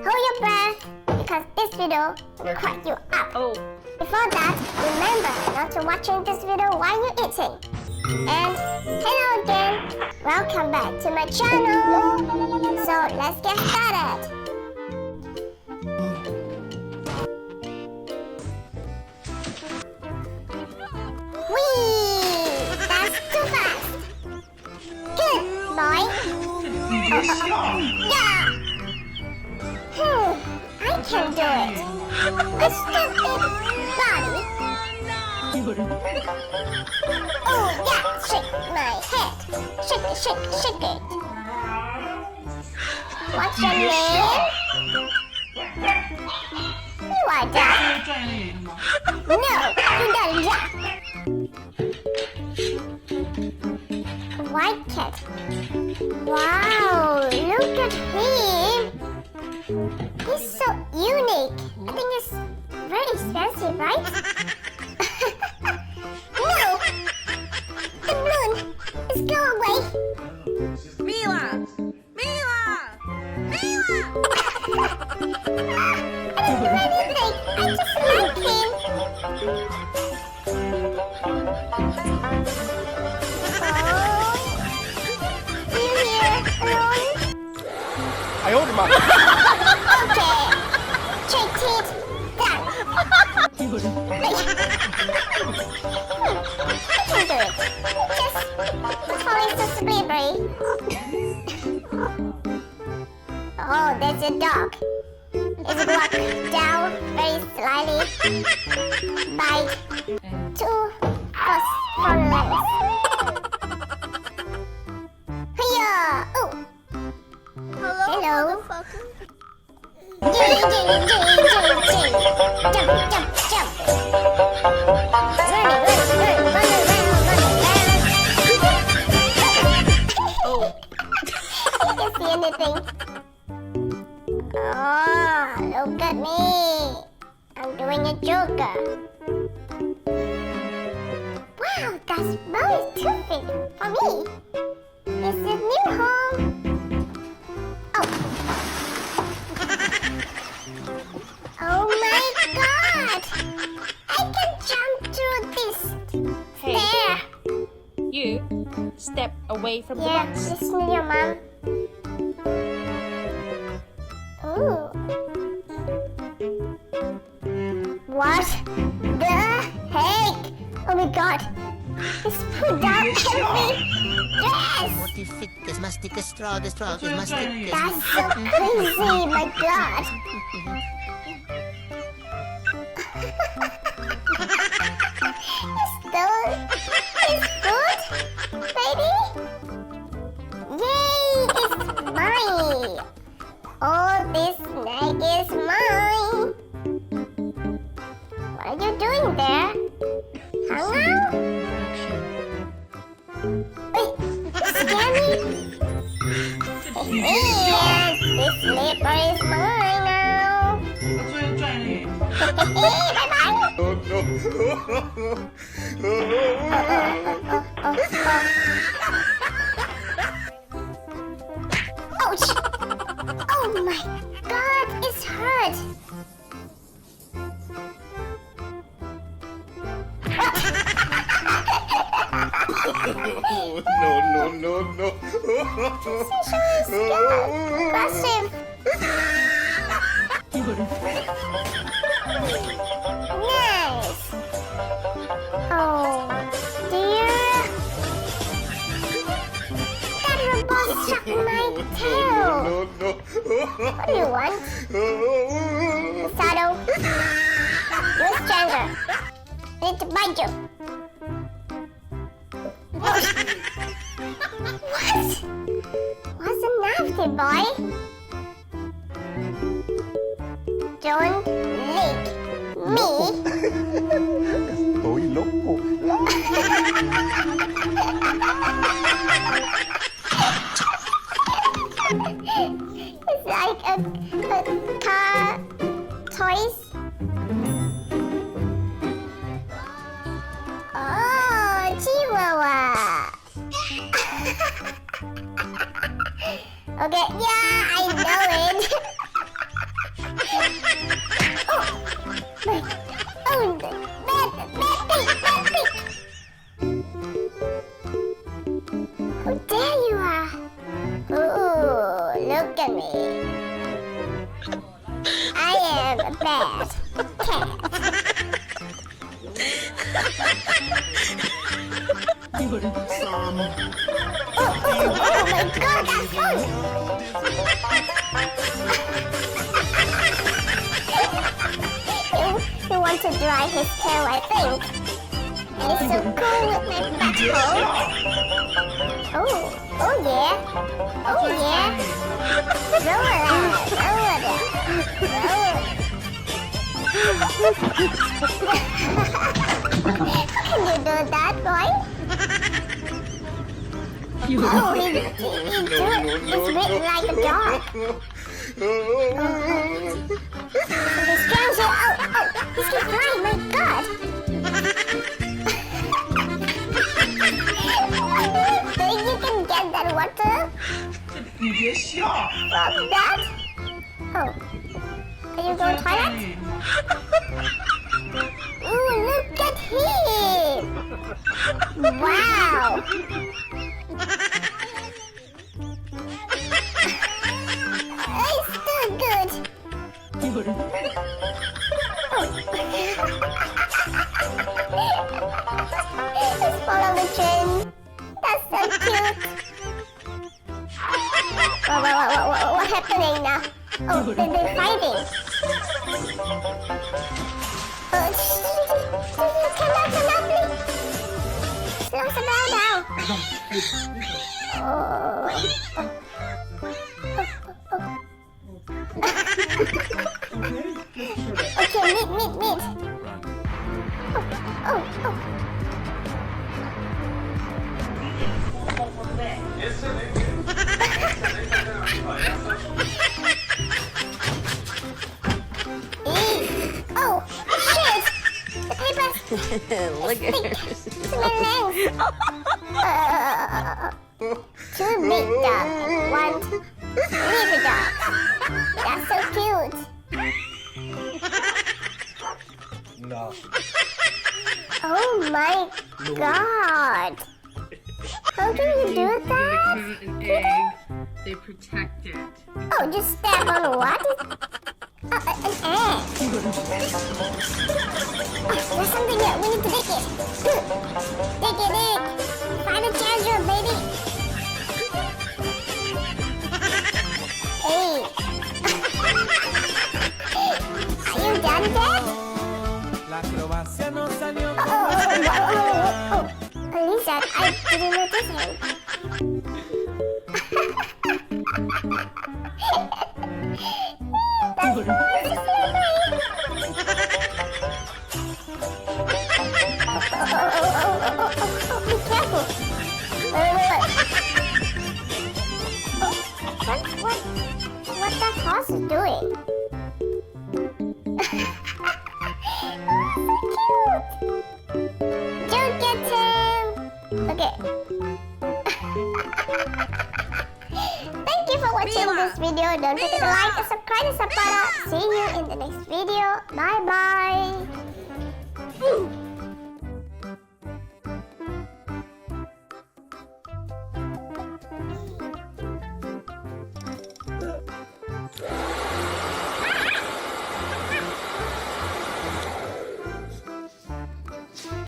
hold your breath because this video will crack you up. Oh. Before that, remember not to watching this video while you're eating. And hello again, welcome back to my channel. So let's get started. Whee! That's too fast. Good boy. Yeah. I can do it. A stupid body. Oh yeah, shake my head. Shake it, shake it, shake it. What's your name? You are Jack. No, you're not Jack. White cat. Wow, look at him. He's so unique. I think it's very expensive, right? No! The balloon! Let's go away! Mila! Mila! Mila! I don't do anything! I just like him! Oh. Are you here alone? I owed him up. Okay. Check it. Done. I can do it. Just follow the slavery. Oh, there's a dog. It's walk down very slightly. Bite. Two front legs. Hiya! Oh. Hello. Jing, jing, jing, jing, jing. Jump, jump, jump. Running, running, running, running, running, running. Oh. You can see anything. Oh, look at me. I'm doing a joker. Wow, that's very too big for me. It's a new home. Oh. Oh my god! I can jump through this Hey. stair. You step away from the Yeah, box. listen to your mom. Ooh. What the heck? Oh my god. It's put down every dress. Mortificus, masticus, stragus, tragus, masticus. That's so crazy, my god. It's good, baby. Yay, it's mine. Oh, this snack is mine. What are you doing there? Hang out? Wait, scare me? Yes, this slipper is mine now. Bye-bye. Ouch! Oh my god, it's hurt! No. Aggressive! Nice! Oh, dear! That robot shook my tail! What do you want? Saddle? You're stronger. I need to bite you. What? What's a nasty boy? Don't lick me. Estoy loco. It's like a car toys. Oh, Chihuahua. Okay, yeah, I know it. Look at me. I am a bad cat. Oh my god, that's fun! He wants to dry his tail, I think. And it's so cool with my butthole. Oh yeah. Oh yeah. Roll it out, roll it out, roll it. How can you do that, boy? Oh, he do it. It's written like a dog. The stranger, he's keep flying, my god. Think you can get that water? From that? Oh. Are you going to toilet? Ooh, look at him! Wow! It's so good! Let's follow the trend. That's so cute! What's happening now? Oh, they're fighting. Come out, please. Slow some down. Okay, meet. Oh. Oh, shit! The papers! Look at her. To my legs! Two big dogs and one little dog. That's so cute! No. Oh my god! How do you do that? An egg. They protect it. Oh, just step on what? An egg. There's something here. We need to dig it. Dig it. Find a treasure, baby. Hey. Are you done yet? Oh. Lizard, I didn't notice him. That's so be careful. What that horse is doing? Don't get him! Okay. Thank you for watching this video. Don't forget to like and subscribe and support us. See you in the next video. Bye bye.